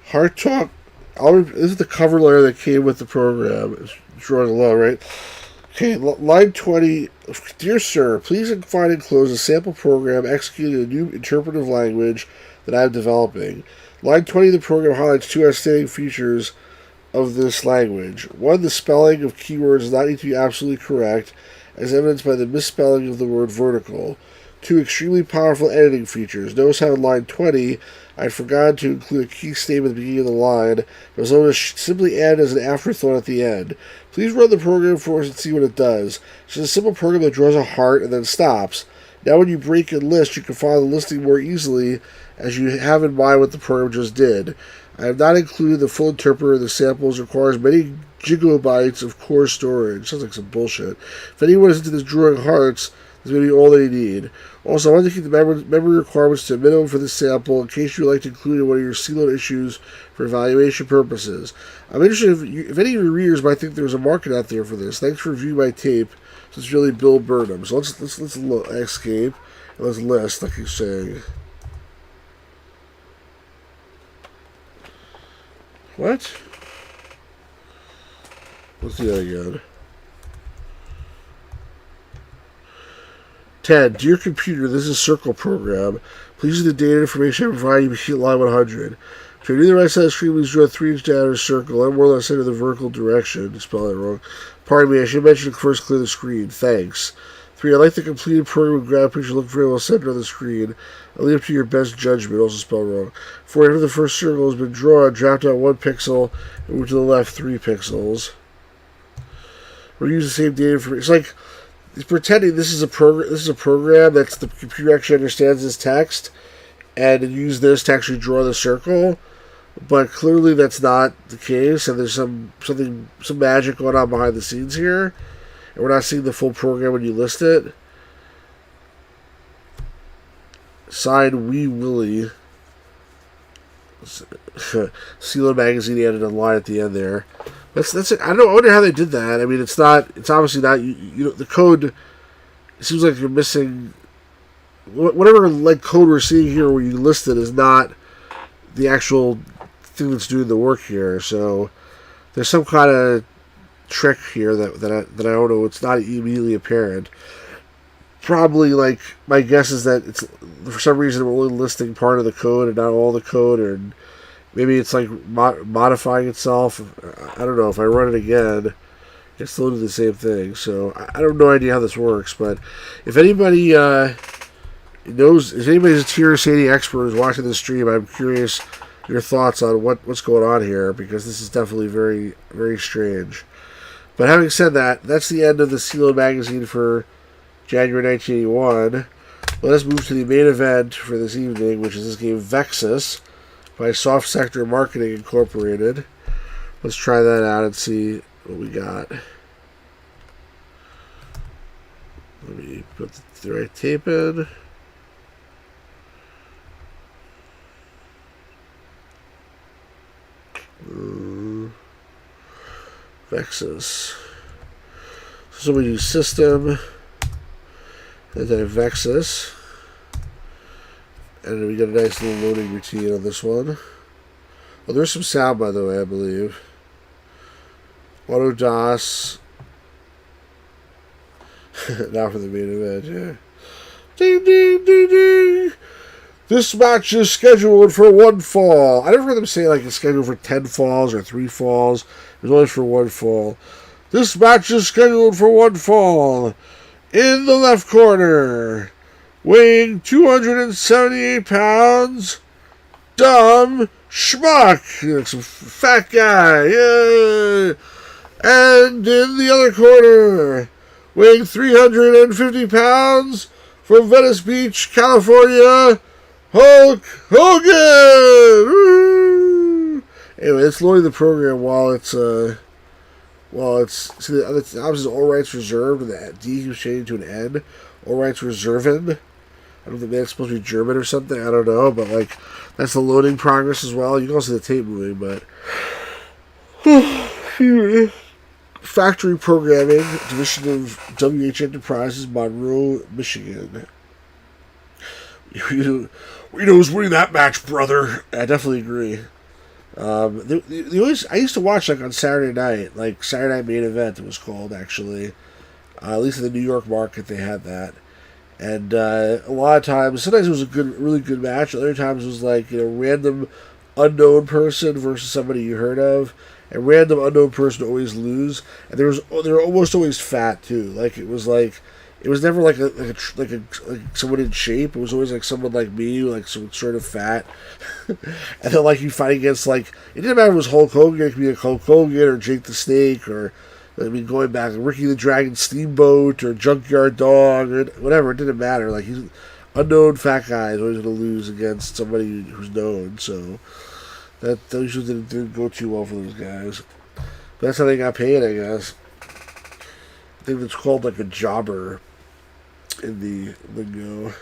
Heart Talk. This is the cover letter that came with the program. It's drawn below, right? Okay, line 20. Dear sir, please find and close a sample program executing a new interpretive language that I am developing. Line 20 of the program highlights 2 outstanding features of this language. 1, the spelling of keywords does not need to be absolutely correct, as evidenced by the misspelling of the word vertical. 2 extremely powerful editing features. Notice how in line 20, I'd forgotten to include a key statement at the beginning of the line. It was able to simply add as an afterthought at the end. Please run the program for us and see what it does. It's just a simple program that draws a heart and then stops. Now when you break and list, you can find the listing more easily as you have in mind what the program just did. I have not included the full interpreter. The samples requires many gigabytes of core storage. Sounds like some bullshit. If anyone is into this drawing hearts, this may be all they need. Also, I want to keep the memory requirements to a minimum for this sample in case you would like to include in one of your CLOAD issues for evaluation purposes. I'm interested if any of your readers might think there's a market out there for this. Thanks for reviewing my tape. So it's really Bill Burnham. So let's escape and let's list, like he's saying. What? Let's do that again. 10. Dear computer, this is Circle program. Please use the data information I provide you to line 100. To renew the right side of the screen, please draw a 3-inch diameter circle and more or less into the vertical direction. You spelled that wrong. Pardon me, I should mention to first clear the screen. Thanks. 3. I'd like the completed program with graph picture look very well centered on the screen. I'll leave it to your best judgment. Also spelled wrong. 4. After the first circle has been drawn, draft out 1 pixel and move to the left 3 pixels. We'll use the same data information. It's like he's pretending this is a program. This is a program that's the computer actually understands this text, and use this to actually draw the circle. But clearly that's not the case, and there's some magic going on behind the scenes here, and we're not seeing the full program when you list it. Signed, Wee Willie. CLOAD Magazine added a line at the end there. That's it. I don't know. I wonder how they did that. I mean, it's not. It's obviously not. You know, the code. It seems like you're missing. Whatever like code we're seeing here, where you list it, is not the actual thing that's doing the work here. So there's some kind of trick here that I don't know. It's not immediately apparent. Probably, like, my guess is that it's for some reason we're only listing part of the code and not all the code, and maybe it's like modifying itself. I don't know. If I run it again, it's still doing the same thing. So I have no idea how this works. But if anybody knows, if anybody's a TRS-80 expert who's watching this stream, I'm curious your thoughts on what's going on here, because this is definitely very, very strange. But having said that, that's the end of the CLOAD Magazine for January 1981. Let us move to the main event for this evening, which is this game Vexus by Soft Sector Marketing Incorporated. Let's try that out and see what we got. Let me put the right tape in. Vexus. So we use System, and then Vexus, and we get a nice little loading routine on this one. Oh, there's some sound, by the way, I believe. Auto DOS. Now for the main event, yeah. Ding, ding, ding, ding. This match is scheduled for 1 fall. I never heard them say like it's scheduled for 10 falls or 3 falls. It's always for 1 fall. This match is scheduled for 1 fall. In the left corner, weighing 278 pounds, Dumb Schmuck. Like some fat guy. Yeah. And in the other corner, weighing 350 pounds, from Venice Beach, California, Hulk Hogan! Woo! Anyway, it's loading the program while it's see, the option is all rights reserved, and the D keeps changing to an N. All rights reserved. I don't think that's supposed to be German or something. I don't know, but like that's the loading progress as well. You can also see the tape moving, but Factory Programming Division of WH Enterprises, Monroe, Michigan. We know who's winning that match, brother. I definitely agree. I used to watch like on Saturday night, like Saturday Night Main Event. It was called actually. At least in the New York market, they had that, and a lot of times, sometimes it was a really good match. Other times it was like random unknown person versus somebody you heard of, and random unknown person always lose. And they were almost always fat too. Like it was like it was never like like someone in shape. It was always like someone like me, like someone sort of fat. And then like you fight against like it didn't matter if it was Hulk Hogan. It could be like Hulk Hogan or Jake the Snake or I mean going back Ricky the Dragon Steamboat or Junkyard Dog or whatever. It didn't matter. Like he's unknown fat guy is always going to lose against somebody who's known. So that usually didn't go too well for those guys. But that's how they got paid, I guess. I think it's called like a jobber in the lingo.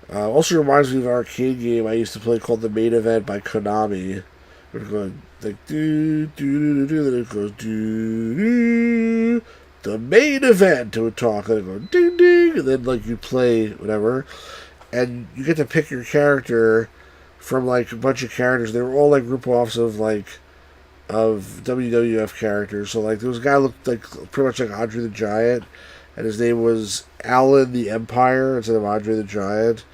Also reminds me of an arcade game I used to play called The Main Event by Konami. We're going like do do do do, then it goes do do. The main event to a talk, and it goes ding ding, and then like you play whatever, and you get to pick your character from like a bunch of characters. They were all like rip-offs of WWF characters. So like there was a guy who looked like pretty much like Andre the Giant, and his name was Alan the Empire instead of Andre the Giant.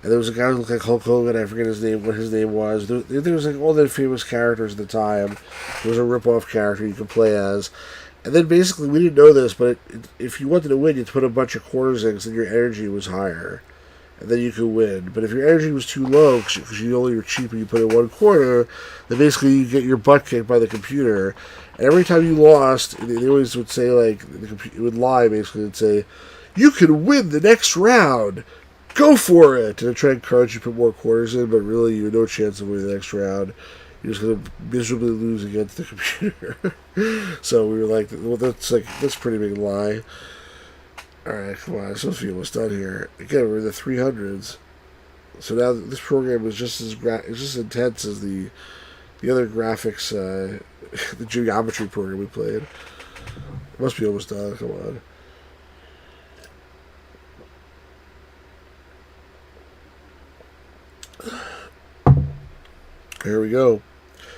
And there was a guy who looked like Hulk Hogan. I forget what his name was. There was like all the famous characters at the time. There was a rip-off character you could play as. And then basically, we didn't know this, but if you wanted to win, you had to put a bunch of quarters in, because then your energy was higher. And then you could win. But if your energy was too low, because you only were cheap and you put in 1 quarter, then basically you get your butt kicked by the computer. And every time you lost, they always would say, like, it would lie, basically, and say, you can win the next round! Go for it! And try to encourage you to put more quarters in, but really you had no chance of winning the next round. You're just going to miserably lose against the computer. So we were like, well, that's a pretty big lie. Alright, come on, I'm supposed to be almost done here. Again, we're in the 300s. So now this program is just as intense as the other graphics, the geometry program we played. It must be almost done, come on. Here we go.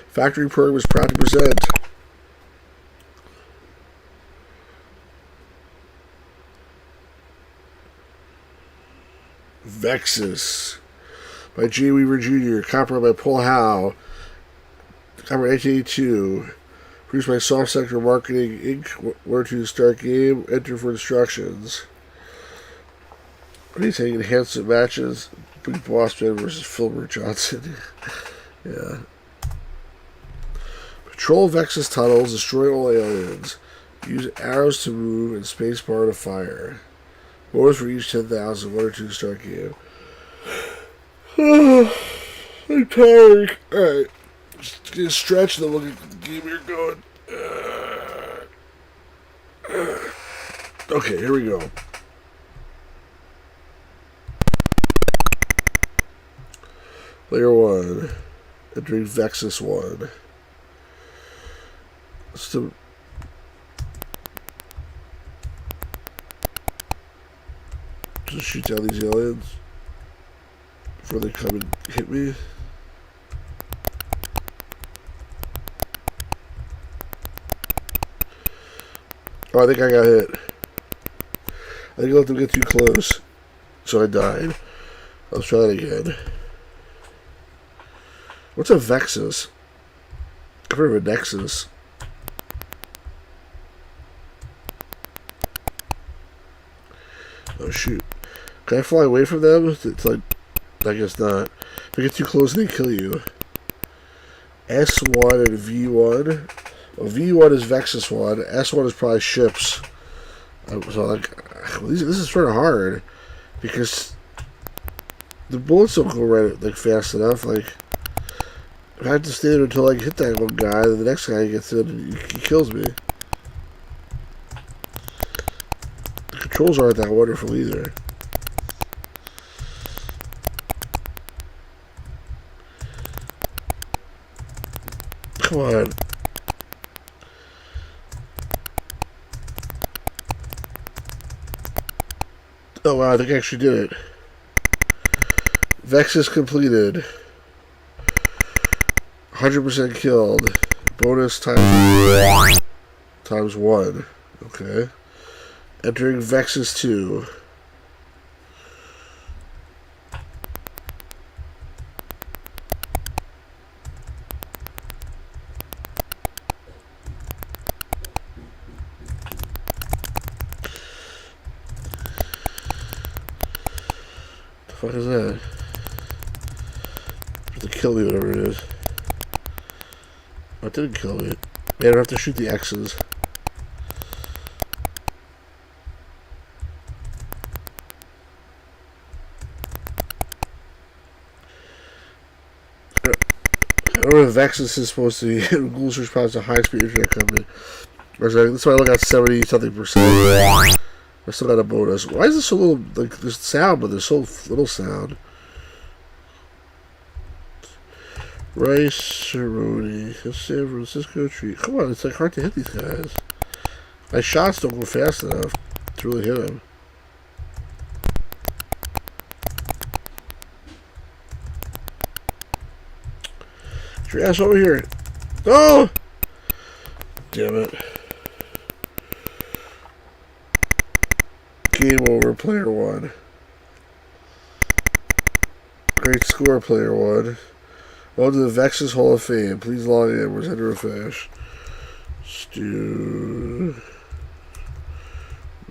Factory program is proud to present Vexus by J. Weaver Jr., copyright by Paul Howe, copyright 1982, produced by Soft Sector Marketing Inc. Where to start game, enter for instructions. What are you saying? Enhancement matches? Big Boss Man versus Filmer Johnson. Yeah. Patrol Vexus tunnels, destroy all aliens. Use arrows to move and spacebar to fire. Bonus for each 10,000, 1 or 2 start game. I'm tired. Alright. Just get a stretch, then we'll get the game here going. Okay, here we go. Player 1. Entering Vexus 1. Just shoot down these aliens before they come and hit me. Oh, I think I got hit. I think I let them get too close, so I died. Let's try that again. What's a Vexus? I've heard of a Nexus. Oh shoot. Can I fly away from them? It's like, I guess not. If I get too close, they kill you. S1 and V1. Well, V1 is Vexus 1. S1 is probably ships. So like, well, this is sort of hard because the bullets don't go right like fast enough. Like, if I have to stay there until I hit that one guy, then the next guy gets in and he kills me. The controls aren't that wonderful either. Come on. Oh wow, I think I actually did it. Vexus completed. 100% killed. Bonus times 1. Okay. Entering Vexus 2. fuck is that? To kill me, whatever it is. Oh, it didn't kill me. Man, I don't have to shoot the X's. I don't know if Vexus is supposed to be Google's response to high-speed internet company. That's why I look at 70-something%. I still got a bonus. Why is this so little, like, there's sound, but there's so little sound? Rice-A-Roni, San Francisco treat. Come on, it's like hard to hit these guys. My shots don't go fast enough to really hit them. Get your ass over here. Oh! Damn it. Game over, player one. Great score, player one. Welcome to the Vexus Hall of Fame. Please log in. Where's Henry Fish? Stu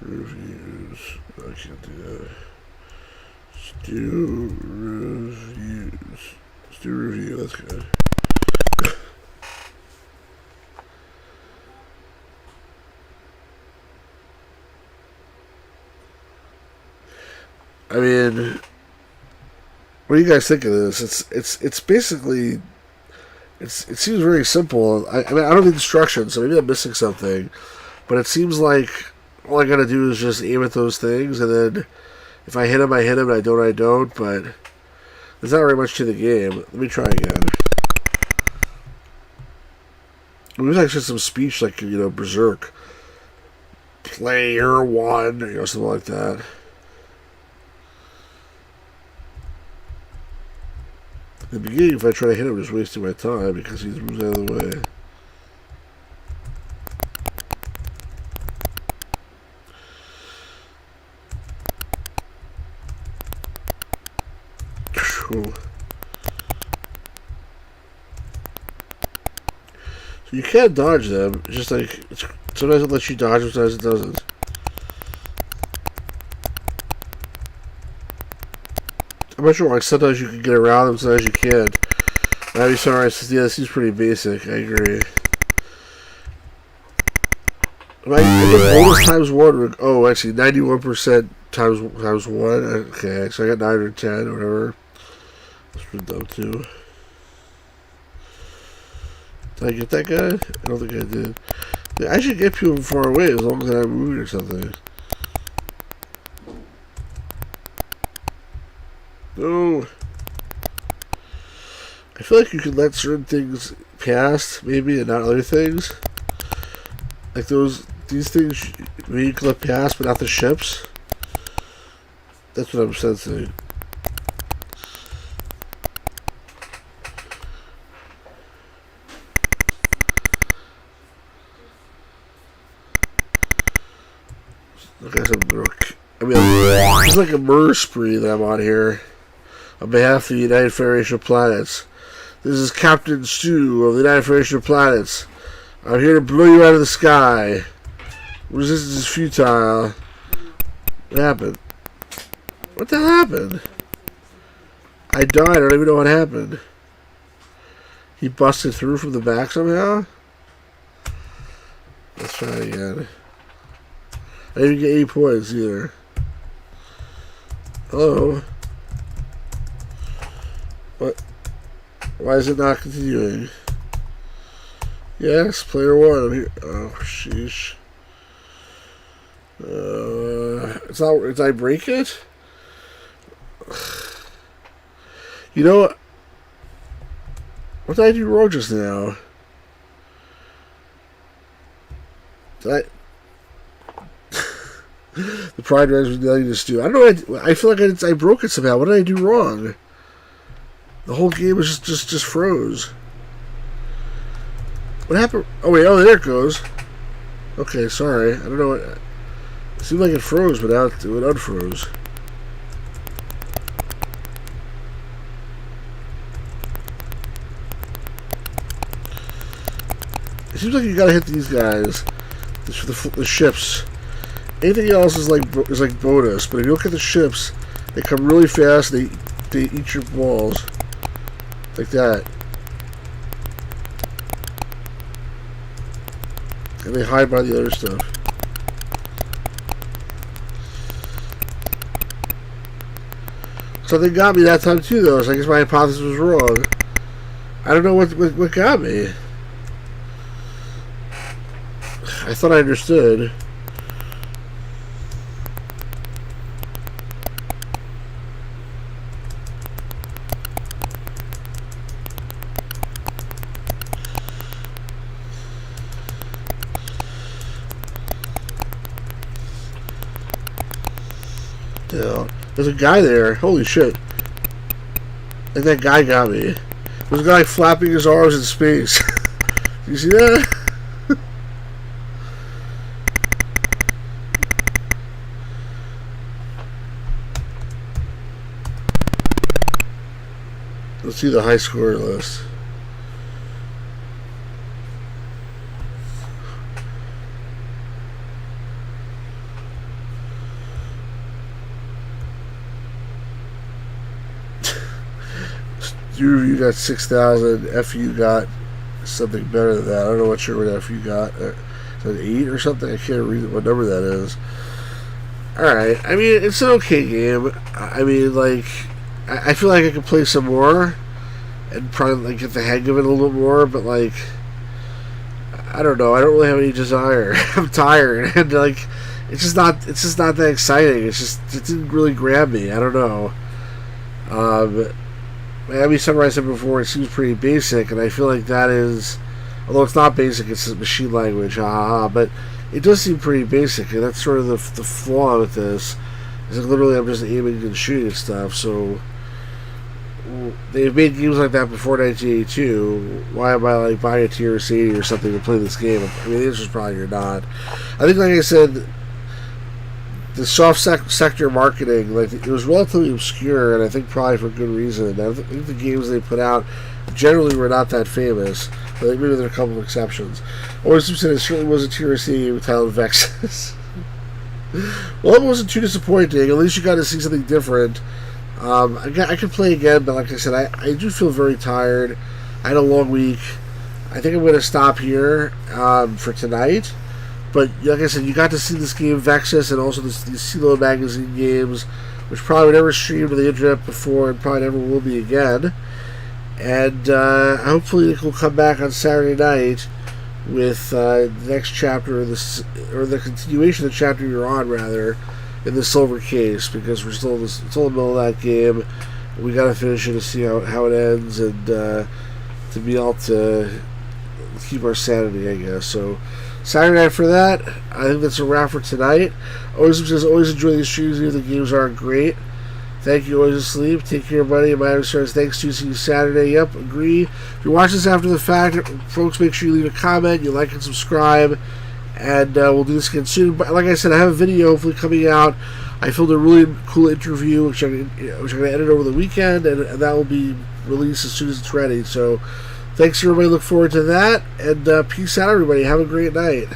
reviews. I can't do that. Stu reviews. Stu review. That's good. I mean, what do you guys think of this? It's basically, it seems very simple. I mean, I don't need instructions, so maybe I'm missing something, but it seems like all I gotta do is just aim at those things, and then if I hit them, I hit them, and I don't, but there's not very much to the game. Let me try again. Maybe like just some speech, like, you know, Berserk. Player one, you know, something like that. In the beginning, if I try to hit him, I'm just wasting my time because he's moves out of the way. So you can't dodge them. It's just like sometimes it lets you dodge, sometimes it doesn't. I'm not sure why sometimes you can get around them, sometimes you can't. I'd be sorry, yeah, this seems pretty basic, I agree. I get bonus times 1, oh, actually, 91% times 1, okay, so I got 9 or 10 or whatever. That's pretty dumb, too. Did I get that guy? I don't think I did. Yeah, I should get people from far away as long as I'm moving or something. No. I feel like you can let certain things pass, maybe, and not other things. Like these things, maybe you can let pass, but not the ships. That's what I'm sensing. Look at some. I mean, it's like a murder spree that I'm on here. On behalf of the United Federation of Planets, this is Captain Stu of the United Federation of Planets. I'm here to blow you out of the sky. Resistance is futile. What happened? What the hell happened? I died. I don't even know what happened. He busted through from the back somehow? Let's try it again. I didn't even get 8 points either. Hello? What? Why is it not continuing? Yes, player 1. I'm here. Oh, sheesh. It's not. Did I break it? You know what? What did I do wrong just now? Did I? The pride rise was letting us do. I don't know. I feel like I broke it somehow. What did I do wrong? The whole game was just froze. What happened? Oh wait, oh there it goes. Okay, sorry. I don't know what. It seemed like it froze, but now it unfroze. It seems like you gotta hit these guys. The ships. Anything else is like bonus, but if you look at the ships, They come really fast. They eat your balls like that, and they hide by the other stuff. So they got me that time too, though. So I guess my hypothesis was wrong. I don't know what got me. I thought I understood. Yeah. There's a guy there. Holy shit. And that guy got me. There's a guy flapping his arms in space. You see that? Let's see the high score list. You got 6,000. FU got something better than that. I don't know what FU got. Is that 8 or something? I can't read what number that is. Alright. I mean, it's an okay game. I mean, like, I feel like I could play some more and probably like get the hang of it a little bit more, but like, I don't know. I don't really have any desire. I'm tired, and like, it's just not that exciting. It didn't really grab me. I don't know. I mean, Sunrise said before, it seems pretty basic, and I feel like that is, although it's not basic, it's machine language, but it does seem pretty basic, and that's sort of the flaw with this. Is like literally I'm just aiming and shooting and stuff, so they've made games like that before 1982. Why am I like buying a TRS-80 or something to play this game? I mean, the answer is probably you're not. I think, like I said, the soft sector marketing, like, it was relatively obscure, and I think probably for good reason. I think the games they put out generally were not that famous. I think maybe there are a couple of exceptions. Or Simpson, it certainly was a TRS-80 titled Vexus. Well, it wasn't too disappointing. At least you got to see something different. I could play again, but like I said, I do feel very tired. I had a long week. I think I'm going to stop here for tonight. But like I said, you got to see this game Vexus and also these CLOAD Magazine games, which probably were never streamed on the internet before and probably never will be again. And hopefully it will come back on Saturday night with the next chapter, or the continuation of the chapter you're on, rather, in the silver case, because we're still in the middle of that game. We got to finish it to see how it ends, and to be able to keep our sanity, I guess. So Saturday night for that. I think that's a wrap for tonight. Always enjoy these streams, even if the games aren't great. Thank you, Always Asleep. Take care, buddy. My name is Stars. Thanks to see you Saturday. Yep, agree. If you watch this after the fact, folks, make sure you leave a comment, you like and subscribe, and we'll do this again soon. But like I said, I have a video hopefully coming out. I filmed a really cool interview, which I'm going to edit over the weekend, and that will be released as soon as it's ready. So thanks, everybody. Look forward to that, and peace out, everybody. Have a great night.